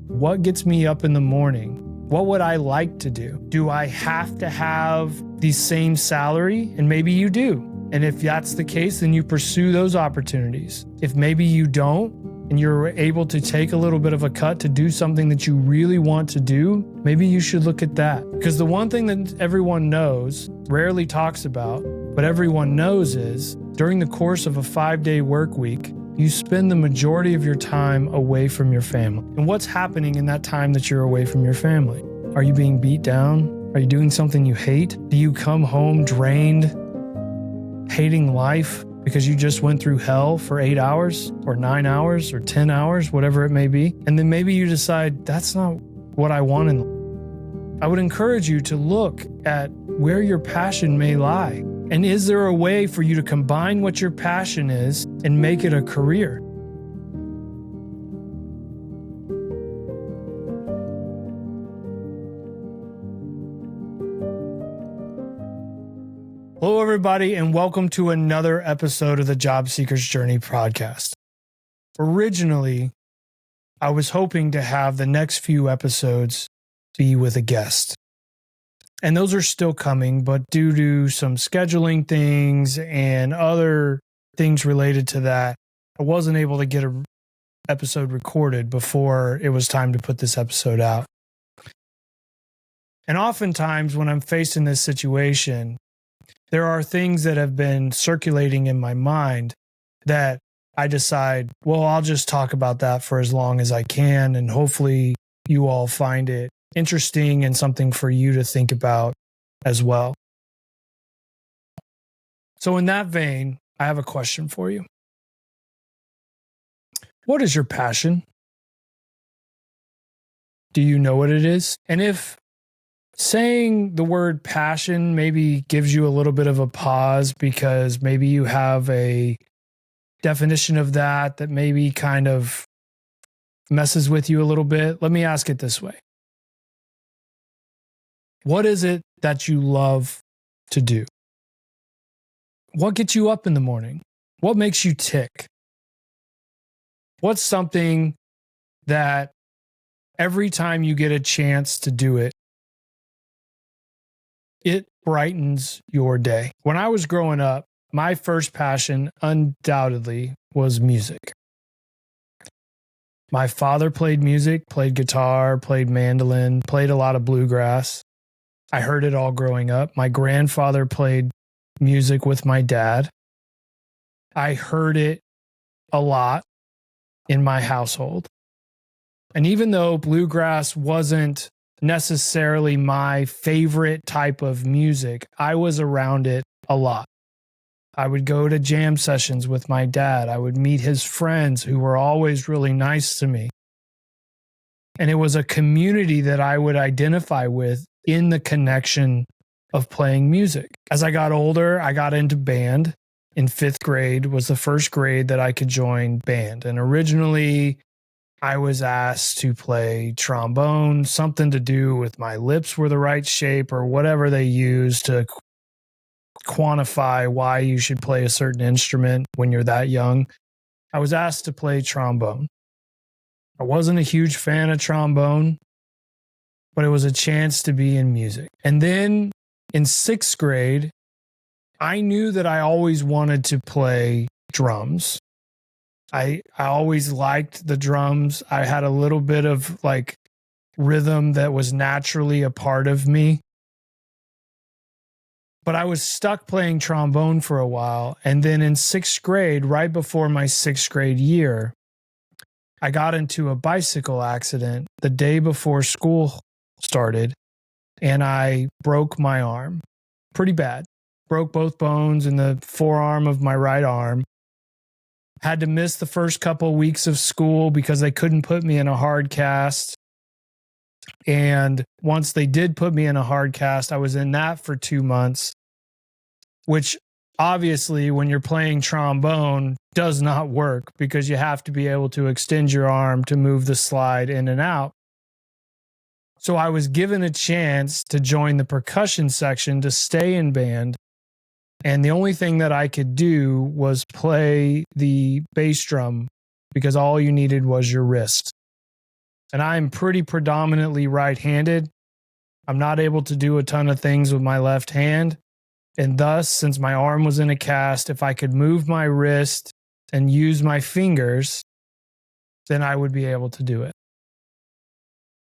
What gets me up in the morning? What would I like to do? Do I have to have the same salary? And maybe you do. And if that's the case, then you pursue those opportunities. If maybe you don't, and you're able to take a little bit of a cut to do something that you really want to do, maybe you should look at that. Because the one thing that everyone knows, rarely talks about, but everyone knows is during the course of a 5-day work week, you spend the majority of your time away from your family. And what's happening in that time that you're away from your family? Are you being beat down? Are you doing something you hate? Do you come home drained, hating life because you just went through hell for 8 hours or 9 hours or 10 hours, whatever it may be? And then maybe you decide that's not what I want in life. I would encourage you to look at where your passion may lie. And is there a way for you to combine what your passion is and make it a career? Hello, everybody, and welcome to another episode of the Job Seeker's Journey podcast. Originally, I was hoping to have the next few episodes be with a guest. And those are still coming, but due to some scheduling things and other things related to that, I wasn't able to get an episode recorded before it was time to put this episode out. And oftentimes when I'm faced in this situation, there are things that have been circulating in my mind that I decide, well, I'll just talk about that for as long as I can, and hopefully you all find it interesting and something for you to think about as well. So in that vein, I have a question for you. What is your passion? Do you know what it is? And if saying the word passion maybe gives you a little bit of a pause because maybe you have a definition of that maybe kind of messes with you a little bit, let me ask it this way. What is it that you love to do? What gets you up in the morning? What makes you tick? What's something that every time you get a chance to do it, it brightens your day? When I was growing up, my first passion undoubtedly was music. My father played music, played guitar, played mandolin, played a lot of bluegrass. I heard it all growing up. My grandfather played music with my dad. I heard it a lot in my household. And even though bluegrass wasn't necessarily my favorite type of music, I was around it a lot. I would go to jam sessions with my dad. I would meet his friends who were always really nice to me. And it was a community that I would identify with in the connection of playing music. As I got older, I got into band. In 5th grade was the first grade that I could join band. And originally, I was asked to play trombone, something to do with my lips were the right shape or whatever they use to quantify why you should play a certain instrument when you're that young. I was asked to play trombone. I wasn't a huge fan of trombone, but it was a chance to be in music. And then in 6th grade, I knew that I always wanted to play drums. I always liked the drums. I had a little bit of like rhythm that was naturally a part of me. But I was stuck playing trombone for a while. And then in 6th grade, right before my 6th grade year, I got into a bicycle accident the day before school started, and I broke my arm pretty bad. Broke both bones in the forearm of my right arm. Had to miss the first couple weeks of school because they couldn't put me in a hard cast. And once they did put me in a hard cast, I was in that for 2 months, which obviously when you're playing trombone does not work because you have to be able to extend your arm to move the slide in and out. So I was given a chance to join the percussion section to stay in band. And the only thing that I could do was play the bass drum because all you needed was your wrist. And I'm pretty predominantly right-handed. I'm not able to do a ton of things with my left hand. And thus, since my arm was in a cast, if I could move my wrist and use my fingers, then I would be able to do it.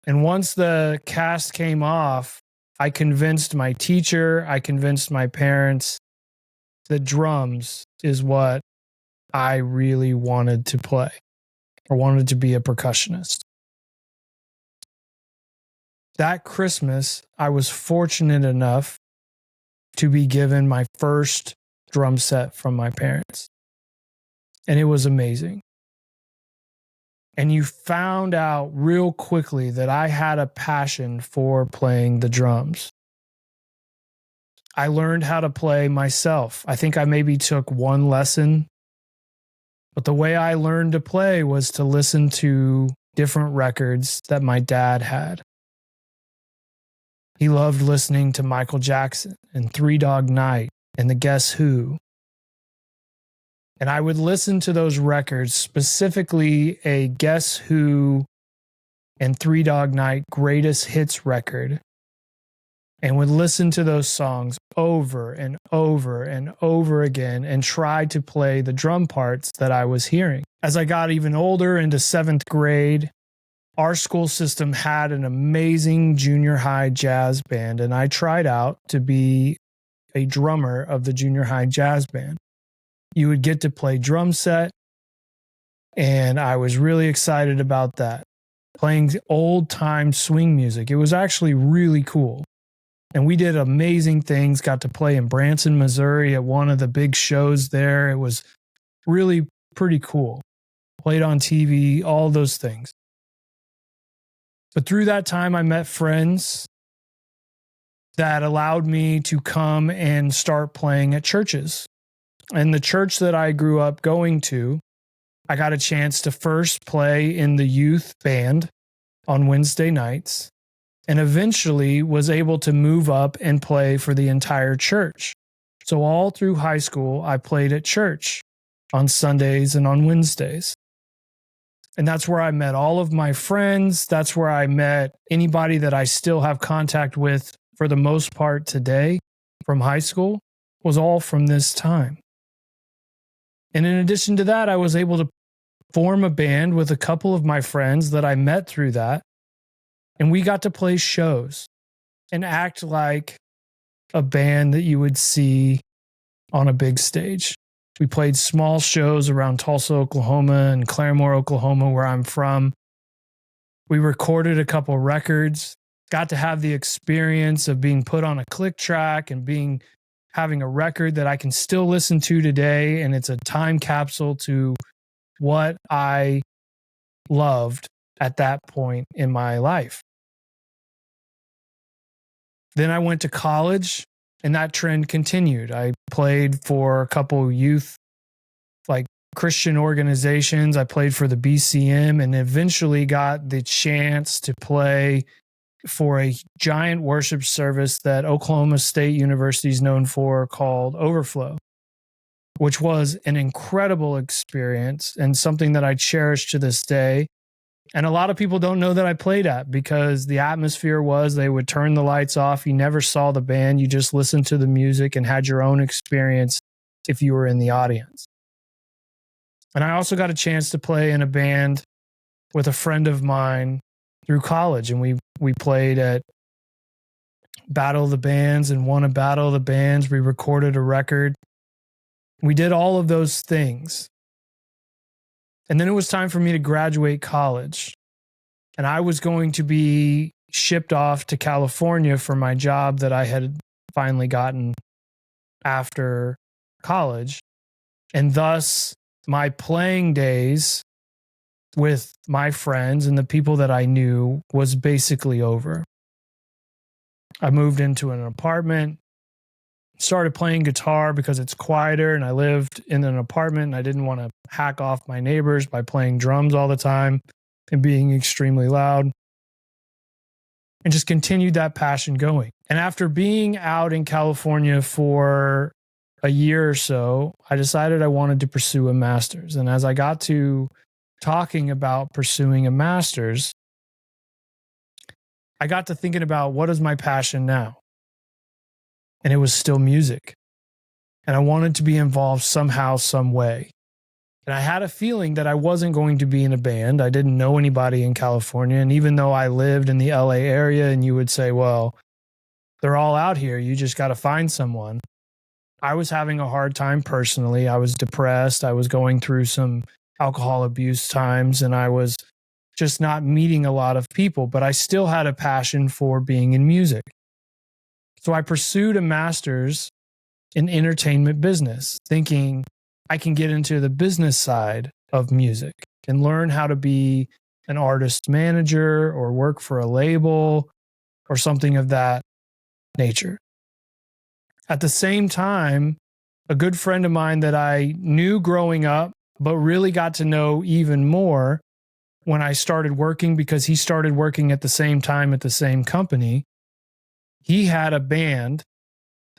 And once the cast came off, I convinced my teacher, I convinced my parents that drums is what I really wanted to play or wanted to be a percussionist. That Christmas, I was fortunate enough to be given my first drum set from my parents. And it was amazing. And you found out real quickly that I had a passion for playing the drums. I learned how to play myself. I think I maybe took one lesson, but the way I learned to play was to listen to different records that my dad had. He loved listening to Michael Jackson and Three Dog Night and the Guess Who. And I would listen to those records, specifically a Guess Who and Three Dog Night greatest hits record, and would listen to those songs over and over and over again and try to play the drum parts that I was hearing. As I got even older into 7th grade, our school system had an amazing junior high jazz band, and I tried out to be a drummer of the junior high jazz band. You would get to play drum set, and I was really excited about that. Playing old time swing music. It was actually really cool. And we did amazing things, got to play in Branson, Missouri at one of the big shows there. It was really pretty cool. Played on TV, all those things. But through that time, I met friends that allowed me to come and start playing at churches. And the church that I grew up going to, I got a chance to first play in the youth band on Wednesday nights, and eventually was able to move up and play for the entire church. So all through high school, I played at church on Sundays and on Wednesdays. And that's where I met all of my friends. That's where I met anybody that I still have contact with for the most part today from high school, was all from this time. And in addition to that, I was able to form a band with a couple of my friends that I met through that. And we got to play shows and act like a band that you would see on a big stage. We played small shows around Tulsa, Oklahoma and Claremore, Oklahoma, where I'm from. We recorded a couple records, got to have the experience of being put on a click track and having a record that I can still listen to today. And it's a time capsule to what I loved at that point in my life. Then I went to college, and that trend continued. I played for a couple youth, like Christian organizations. I played for the BCM and eventually got the chance to play for a giant worship service that Oklahoma State University is known for called Overflow, which was an incredible experience and something that I cherish to this day. And a lot of people don't know that I played at, because the atmosphere was they would turn the lights off. You never saw the band. You just listened to the music and had your own experience if you were in the audience. And I also got a chance to play in a band with a friend of mine through college. And we played at Battle of the Bands and won a Battle of the Bands. We recorded a record. We did all of those things. And then it was time for me to graduate college. And I was going to be shipped off to California for my job that I had finally gotten after college. And thus, my playing days with my friends and the people that I knew was basically over. I moved into an apartment, started playing guitar because it's quieter, and I lived in an apartment and I didn't want to hack off my neighbors by playing drums all the time and being extremely loud, and just continued that passion going. And after being out in California for a year or so, I decided I wanted to pursue a master's. And as I got to talking about pursuing a master's, I got to thinking about what is my passion now? And it was still music. And I wanted to be involved somehow, some way. And I had a feeling that I wasn't going to be in a band. I didn't know anybody in California. And even though I lived in the LA area and you would say, well, they're all out here, you just got to find someone. I was having a hard time personally. I was depressed. I was going through some alcohol abuse times and I was just not meeting a lot of people, but I still had a passion for being in music. So I pursued a master's in entertainment business, thinking I can get into the business side of music and learn how to be an artist manager or work for a label or something of that nature. At the same time, a good friend of mine that I knew growing up, but really got to know even more when I started working, because he started working at the same time at the same company, he had a band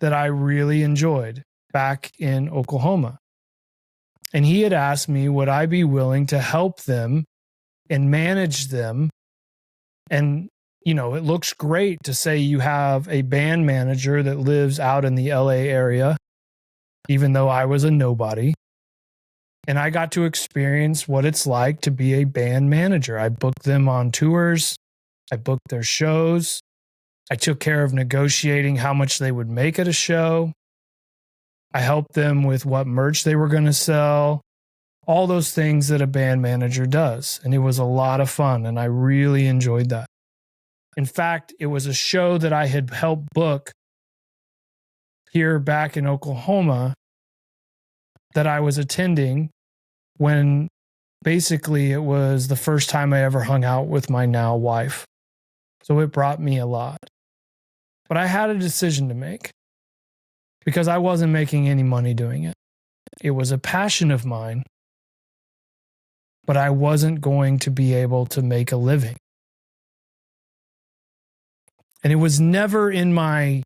that I really enjoyed back in Oklahoma. And he had asked me, would I be willing to help them and manage them? And, you know, it looks great to say you have a band manager that lives out in the LA area, even though I was a nobody. And I got to experience what it's like to be a band manager. I booked them on tours. I booked their shows. I took care of negotiating how much they would make at a show. I helped them with what merch they were going to sell, all those things that a band manager does. And it was a lot of fun, and I really enjoyed that. In fact, it was a show that I had helped book here back in Oklahoma that I was attending when basically it was the first time I ever hung out with my now wife. So it brought me a lot. But I had a decision to make because I wasn't making any money doing it. It was a passion of mine, but I wasn't going to be able to make a living. And it was never in my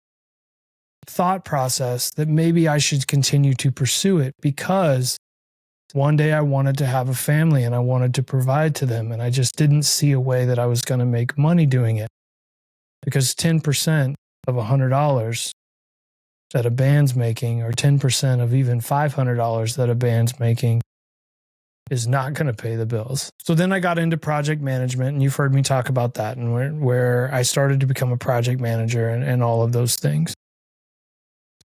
thought process that maybe I should continue to pursue it, because one day I wanted to have a family and I wanted to provide to them. And I just didn't see a way that I was going to make money doing it, because 10% of $100 that a band's making, or 10% of even $500 that a band's making, is not going to pay the bills. So then I got into project management, and you've heard me talk about that, and where I started to become a project manager and all of those things.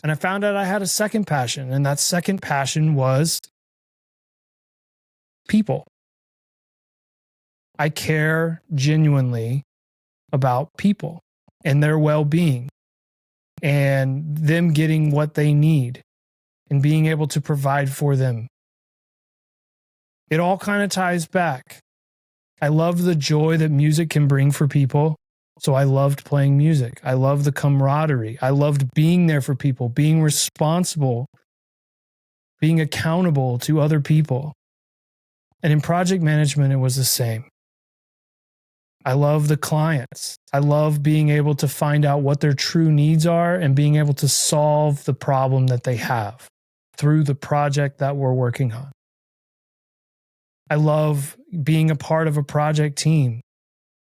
And I found out I had a second passion, and that second passion was people. I care genuinely about people and their well-being and them getting what they need and being able to provide for them. It all kind of ties back. I love the joy that music can bring for people. So I loved playing music. I loved the camaraderie. I loved being there for people, being responsible, being accountable to other people. And in project management, it was the same. I love the clients. I love being able to find out what their true needs are and being able to solve the problem that they have through the project that we're working on. I love being a part of a project team.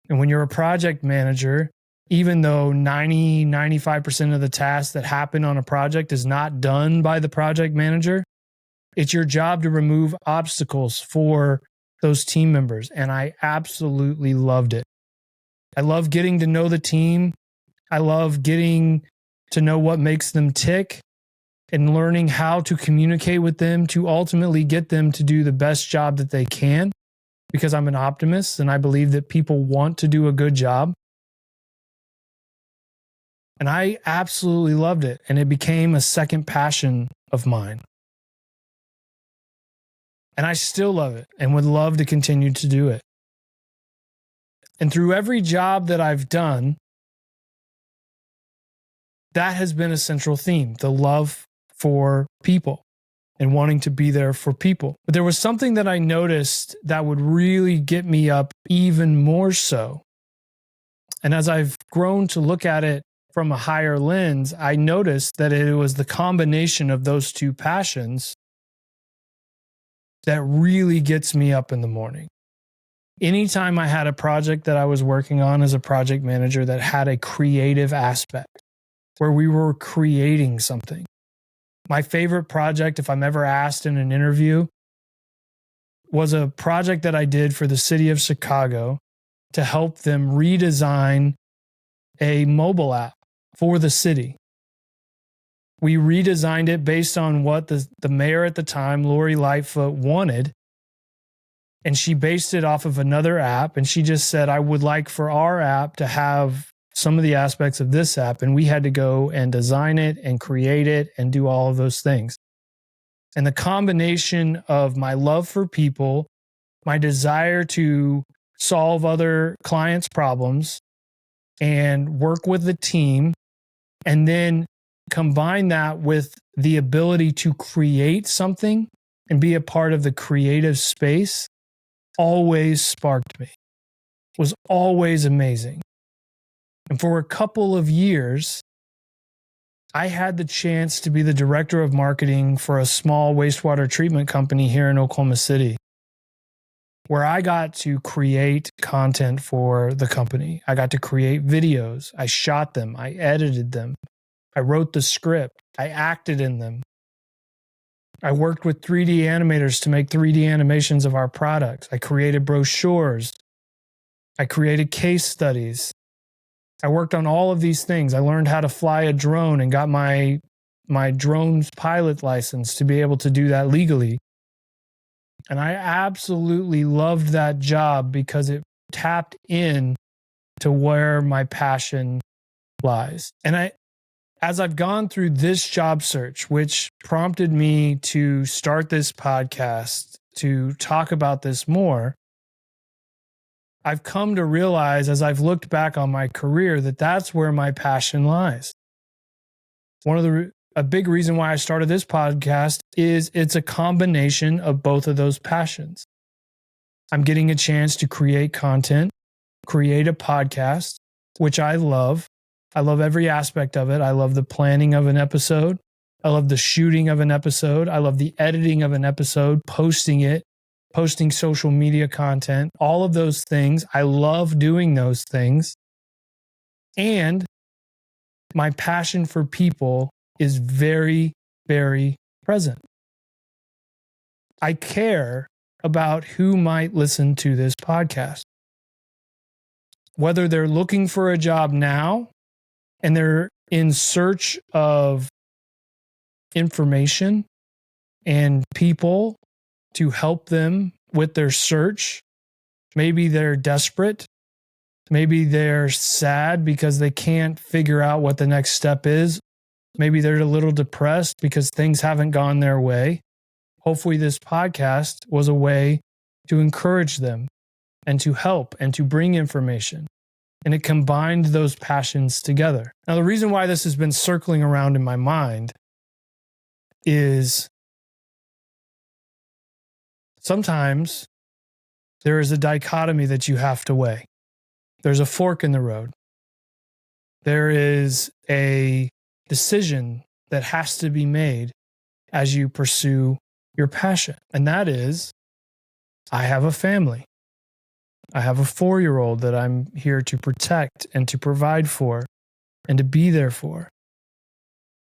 And when you're a project manager, even though 95% of the tasks that happen on a project is not done by the project manager, it's your job to remove obstacles for those team members. And I absolutely loved it. I love getting to know the team. I love getting to know what makes them tick and learning how to communicate with them to ultimately get them to do the best job that they can, because I'm an optimist and I believe that people want to do a good job. And I absolutely loved it. And it became a second passion of mine. And I still love it and would love to continue to do it. And through every job that I've done, that has been a central theme, the love for people and wanting to be there for people. But there was something that I noticed that would really get me up even more so. And as I've grown to look at it from a higher lens, I noticed that it was the combination of those two passions that really gets me up in the morning. anytime I had a project that I was working on as a project manager that had a creative aspect where we were creating something. My favorite project, if I'm ever asked in an interview, was a project that I did for the city of Chicago to help them redesign a mobile app for the city. We redesigned it based on what the mayor at the time, Lori Lightfoot, wanted. And she based it off of another app. And she just said, I would like for our app to have some of the aspects of this app. And we had to go and design it and create it and do all of those things. And the combination of my love for people, my desire to solve other clients' problems and work with the team, and then combine that with the ability to create something and be a part of the creative space always sparked me, was always amazing. And for a couple of years, I had the chance to be the director of marketing for a small wastewater treatment company here in Oklahoma City, where I got to create content for the company. I got to create videos. I shot them. I edited them. I wrote the script. I acted in them. I worked with 3D animators to make 3D animations of our products. I created brochures. I created case studies. I worked on all of these things. I learned how to fly a drone and got my drone's pilot license to be able to do that legally. And I absolutely loved that job because it tapped in to where my passion lies. And as I've gone through this job search, which prompted me to start this podcast to talk about this more, I've come to realize as I've looked back on my career that that's where my passion lies. A big reason why I started this podcast is it's a combination of both of those passions. I'm getting a chance to create content, create a podcast, which I love. I love every aspect of it. I love the planning of an episode. I love the shooting of an episode. I love the editing of an episode, posting it, posting social media content, all of those things. I love doing those things. And my passion for people is very, very present. I care about who might listen to this podcast. Whether they're looking for a job now and they're in search of information and people to help them with their search. Maybe they're desperate. Maybe they're sad because they can't figure out what the next step is. Maybe they're a little depressed because things haven't gone their way. Hopefully this podcast was a way to encourage them and to help and to bring information. And it combined those passions together. Now, the reason why this has been circling around in my mind is sometimes there is a dichotomy that you have to weigh. There's a fork in the road. There is a decision that has to be made as you pursue your passion. And that is, I have a family. I have a 4-year-old that I'm here to protect and to provide for and to be there for.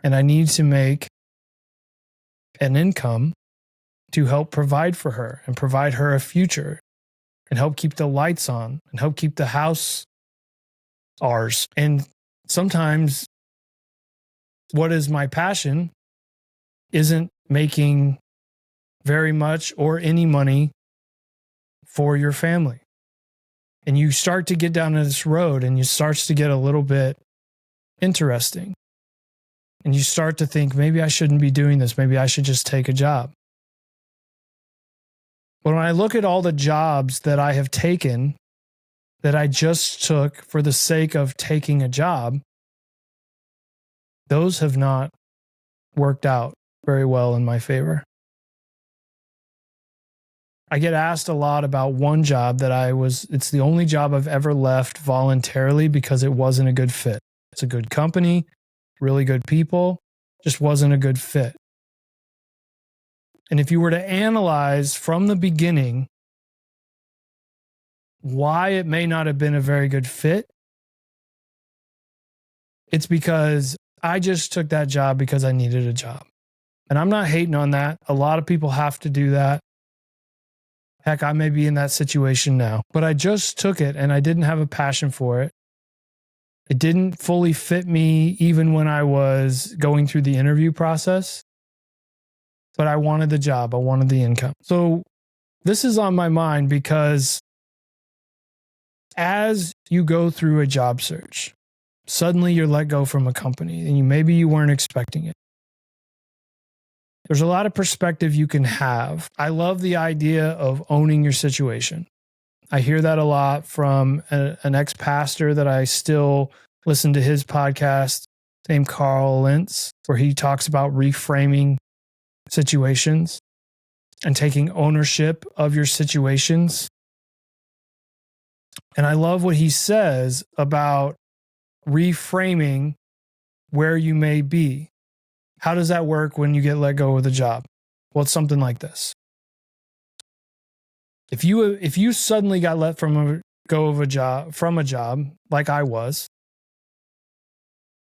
And I need to make an income to help provide for her and provide her a future and help keep the lights on and help keep the house ours. And sometimes what is my passion isn't making very much or any money for your family. And you start to get down this road and it starts to get a little bit interesting. And you start to think, maybe I shouldn't be doing this. Maybe I should just take a job. But when I look at all the jobs that I have taken, that I just took for the sake of taking a job, those have not worked out very well in my favor. I get asked a lot about one job that it's the only job I've ever left voluntarily because it wasn't a good fit. It's a good company, really good people, just wasn't a good fit. And if you were to analyze from the beginning why it may not have been a very good fit, it's because I just took that job because I needed a job. And I'm not hating on that. A lot of people have to do that. Heck, I may be in that situation now, but I just took it and I didn't have a passion for it. It didn't fully fit me even when I was going through the interview process, but I wanted the job. I wanted the income. So this is on my mind because as you go through a job search, suddenly you're let go from a company and maybe you weren't expecting it. There's a lot of perspective you can have. I love the idea of owning your situation. I hear that a lot from an ex-pastor that I still listen to his podcast named Carl Lentz, where he talks about reframing situations and taking ownership of your situations. And I love what he says about reframing where you may be. How does that work when you get let go of the job? Well, it's something like this. If you suddenly got let go of a job like I was,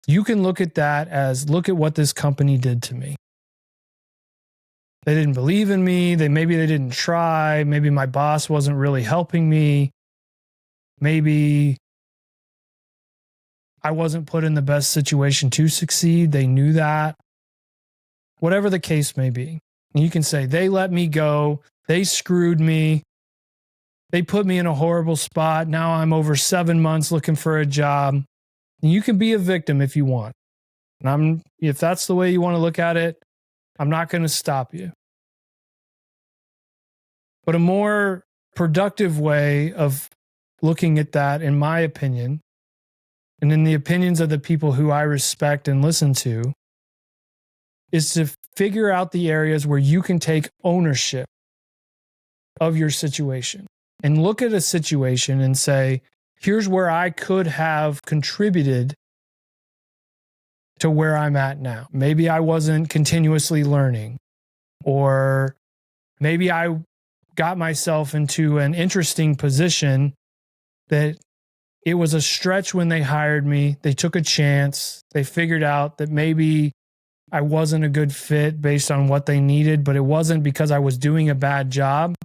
you can look at that as, look at what this company did to me. They didn't believe in me. Maybe they didn't try. Maybe my boss wasn't really helping me. Maybe I wasn't put in the best situation to succeed. They knew that. Whatever the case may be. And you can say, they let me go. They screwed me. They put me in a horrible spot. Now I'm over 7 months looking for a job. And you can be a victim if you want. And if that's the way you want to look at it, I'm not going to stop you. But a more productive way of looking at that, in my opinion, and in the opinions of the people who I respect and listen to, is to figure out the areas where you can take ownership of your situation and look at a situation and say, here's where I could have contributed to where I'm at now. Maybe I wasn't continuously learning, or maybe I got myself into an interesting position that it was a stretch when they hired me. They took a chance. They figured out that maybe I wasn't a good fit based on what they needed, but it wasn't because I was doing a bad job,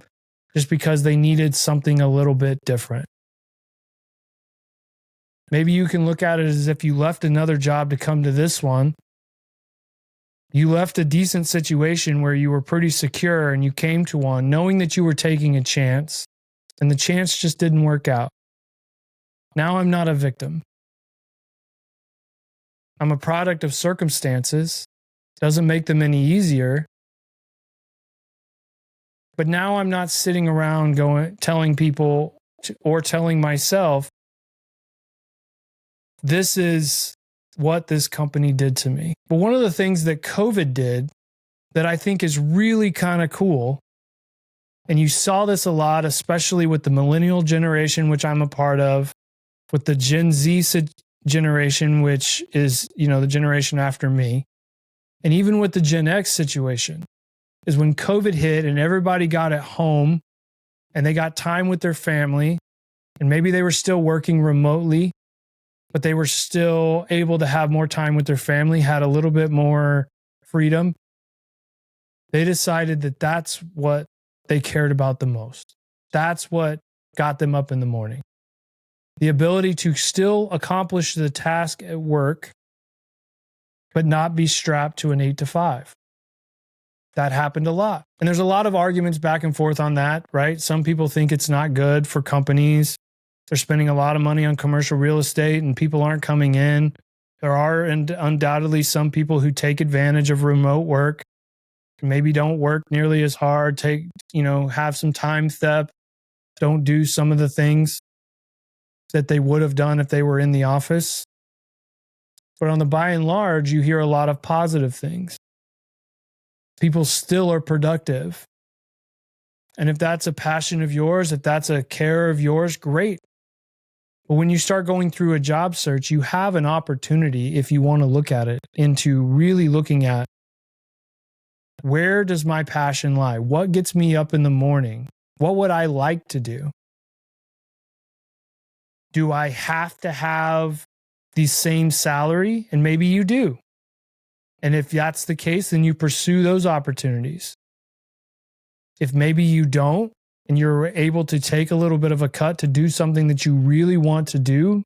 just because they needed something a little bit different. Maybe you can look at it as if you left another job to come to this one. You left a decent situation where you were pretty secure and you came to one knowing that you were taking a chance, and the chance just didn't work out. Now I'm not a victim. I'm a product of circumstances. Doesn't make them any easier. But now I'm not sitting around telling people or telling myself, this is what this company did to me. But one of the things that COVID did that I think is really kind of cool, and you saw this a lot, especially with the millennial generation, which I'm a part of, with the Gen Z generation, which is, the generation after me, and even with the Gen X situation, is when COVID hit and everybody got at home and they got time with their family, and maybe they were still working remotely, but they were still able to have more time with their family, had a little bit more freedom. They decided that that's what they cared about the most. That's what got them up in the morning. The ability to still accomplish the task at work, but not be strapped to an 8 to 5. That happened a lot. And there's a lot of arguments back and forth on that, right? Some people think it's not good for companies. They're spending a lot of money on commercial real estate and people aren't coming in. There are undoubtedly some people who take advantage of remote work, maybe don't work nearly as hard, have some time theft, don't do some of the things that they would have done if they were in the office. But on the by and large, you hear a lot of positive things. People still are productive. And if that's a passion of yours, if that's a care of yours, great. But when you start going through a job search, you have an opportunity, if you want to look at it, into really looking at, where does my passion lie? What gets me up in the morning? What would I like to do? Do I have to have the same salary? And maybe you do. And if that's the case, then you pursue those opportunities. If maybe you don't, and you're able to take a little bit of a cut to do something that you really want to do,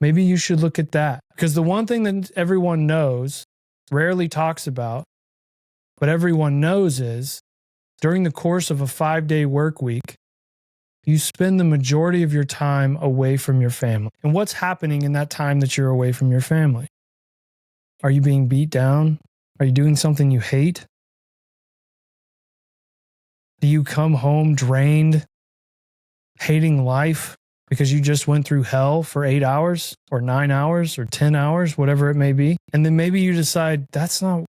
maybe you should look at that. Because the one thing that everyone knows, rarely talks about, but everyone knows is during the course of a 5-day work week, you spend the majority of your time away from your family. And what's happening in that time that you're away from your family? Are you being beat down? Are you doing something you hate? Do you come home drained, hating life because you just went through hell for 8 hours or 9 hours or 10 hours, whatever it may be? And then maybe you decide that's not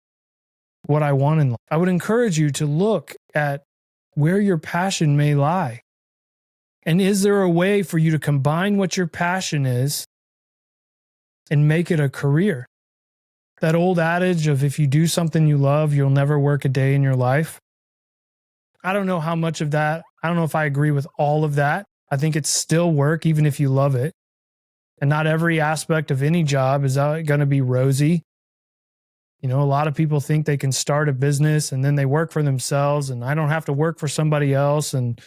what I want in life. I would encourage you to look at where your passion may lie. And is there a way for you to combine what your passion is and make it a career? That old adage of if you do something you love, you'll never work a day in your life. I don't know how much of that. I don't know if I agree with all of that. I think it's still work, even if you love it. And not every aspect of any job is going to be rosy. You know, a lot of people think they can start a business and then they work for themselves and I don't have to work for somebody else and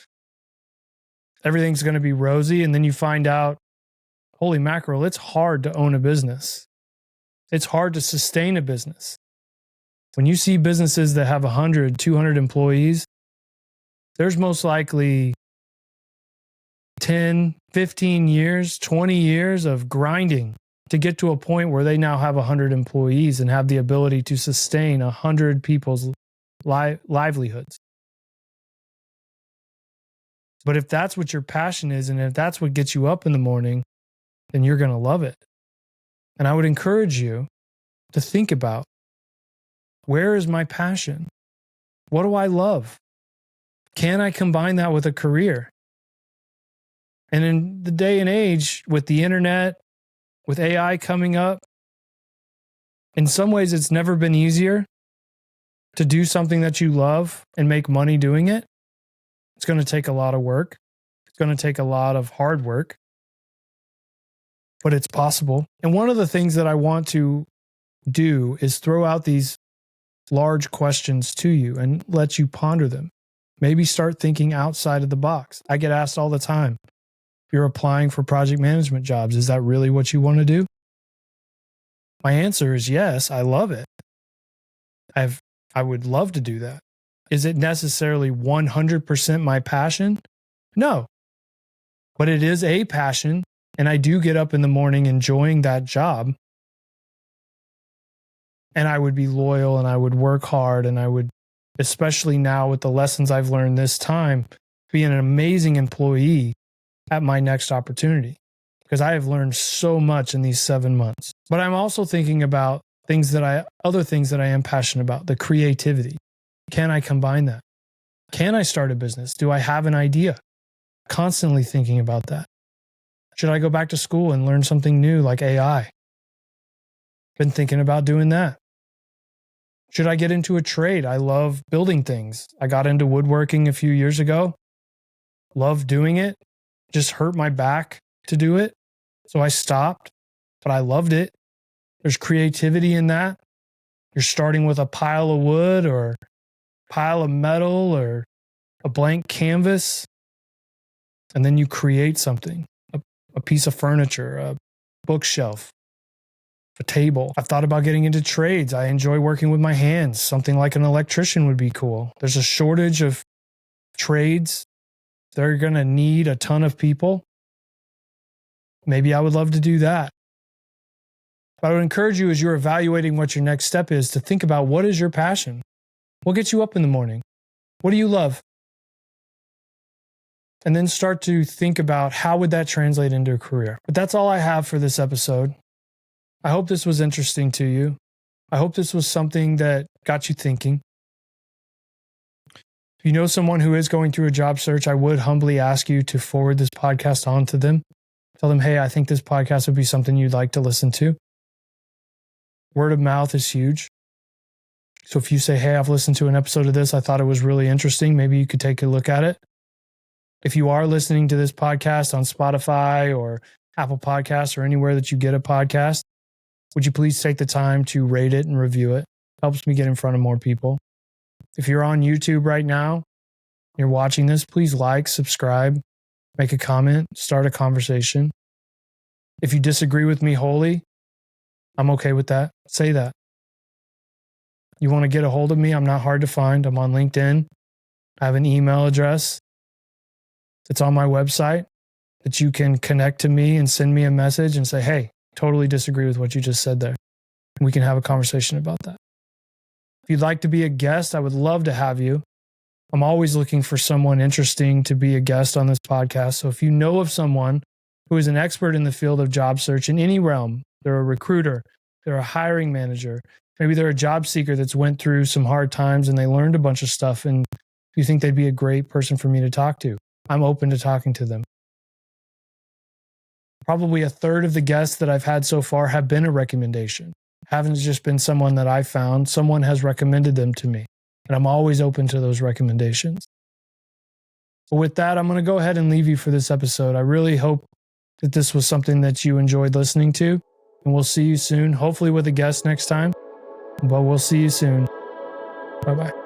everything's going to be rosy. And then you find out, holy mackerel, it's hard to own a business. It's hard to sustain a business. When you see businesses that have 100, 200 employees, there's most likely 10, 15 years, 20 years of grinding to get to a point where they now have 100 employees and have the ability to sustain 100 people's livelihoods. But if that's what your passion is, and if that's what gets you up in the morning, then you're going to love it. And I would encourage you to think about, where is my passion? What do I love? Can I combine that with a career? And in the day and age, with the internet, with AI coming up, in some ways it's never been easier to do something that you love and make money doing it. It's going to take a lot of work. It's going to take a lot of hard work, but it's possible. And one of the things that I want to do is throw out these large questions to you and let you ponder them. Maybe start thinking outside of the box. I get asked all the time, you're applying for project management jobs. Is that really what you want to do? My answer is yes, I love it. I would love to do that. Is it necessarily 100% my passion? No. But it is a passion, and I do get up in the morning enjoying that job. And I would be loyal and I would work hard and I would, especially now with the lessons I've learned this time, be an amazing employee at my next opportunity, because I have learned so much in these 7 months. But I'm also thinking about other things that I am passionate about, the creativity. Can I combine that? Can I start a business? Do I have an idea? Constantly thinking about that. Should I go back to school and learn something new like AI? Been thinking about doing that. Should I get into a trade? I love building things. I got into woodworking a few years ago. Love doing it. Just hurt my back to do it. So I stopped, but I loved it. There's creativity in that. You're starting with a pile of wood or pile of metal or a blank canvas, and then you create something, a piece of furniture, a bookshelf, a table. I've thought about getting into trades. I enjoy working with my hands. Something like an electrician would be cool. There's a shortage of trades. They're going to need a ton of people. Maybe I would love to do that. But I would encourage you, as you're evaluating what your next step is, to think about, what is your passion? What gets you up in the morning? What do you love? And then start to think about, how would that translate into a career? But that's all I have for this episode. I hope this was interesting to you. I hope this was something that got you thinking. If you know someone who is going through a job search, I would humbly ask you to forward this podcast on to them. Tell them, hey, I think this podcast would be something you'd like to listen to. Word of mouth is huge. So if you say, hey, I've listened to an episode of this, I thought it was really interesting, maybe you could take a look at it. If you are listening to this podcast on Spotify or Apple Podcasts or anywhere that you get a podcast, would you please take the time to rate it and review it? Helps me get in front of more people. If you're on YouTube right now, you're watching this, please like, subscribe, make a comment, start a conversation. If you disagree with me wholly, I'm okay with that. Say that. You want to get a hold of me? I'm not hard to find. I'm on LinkedIn. I have an email address. It's on my website that you can connect to me and send me a message and say, hey, totally disagree with what you just said there. We can have a conversation about that. If you'd like to be a guest, I would love to have you. I'm always looking for someone interesting to be a guest on this podcast. So if you know of someone who is an expert in the field of job search in any realm, they're a recruiter, they're a hiring manager, maybe they're a job seeker that's went through some hard times and they learned a bunch of stuff, and you think they'd be a great person for me to talk to, I'm open to talking to them. Probably a third of the guests that I've had so far have been a recommendation. Haven't just been someone that I found. Someone has recommended them to me, and I'm always open to those recommendations. But with that, I'm going to go ahead and leave you for this episode. I really hope that this was something that you enjoyed listening to, and we'll see you soon, hopefully with a guest next time, but we'll see you soon. Bye-bye.